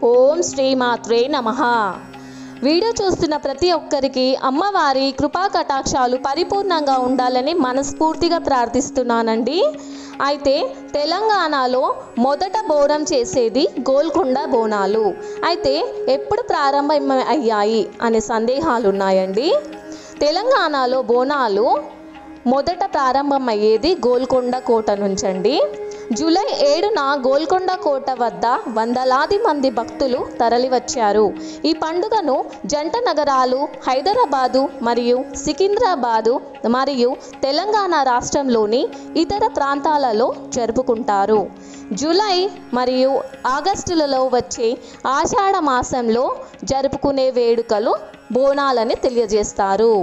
ఓం శ్రీ మాత్రే నమః. వీడియో చూస్తున్న ప్రతి ఒక్కరికి అమ్మవారి కృపా కటాక్షాలు పరిపూర్ణంగా ఉండాలని మనస్ఫూర్తిగా ప్రార్థిస్తున్నానండి. అయితే తెలంగాణలో మొదట బోనం చేసేది గోల్కొండ బోనాలు. అయితే ఎప్పుడు ప్రారంభం అయ్యాయి అనే సందేహాలు ఉన్నాయండి. తెలంగాణలో బోనాలు మొదట ప్రారంభమయ్యేది గోల్కొండ కోట నుంచండి. జూలై 7న గోల్కొండ కోట వద్ద వందలాది మంది భక్తులు తరలివచ్చారు. ఈ పండుగను జంట నగరాలు హైదరాబాదు మరియు సికింద్రాబాదు మరియు తెలంగాణ రాష్ట్రంలోని ఇతర ప్రాంతాలలో జరుపుకుంటారు. జూలై మరియు ఆగస్టులలో వచ్చే ఆషాఢ మాసంలో జరుపుకునే వేడుకలు బోనాలని తెలియజేస్తారు.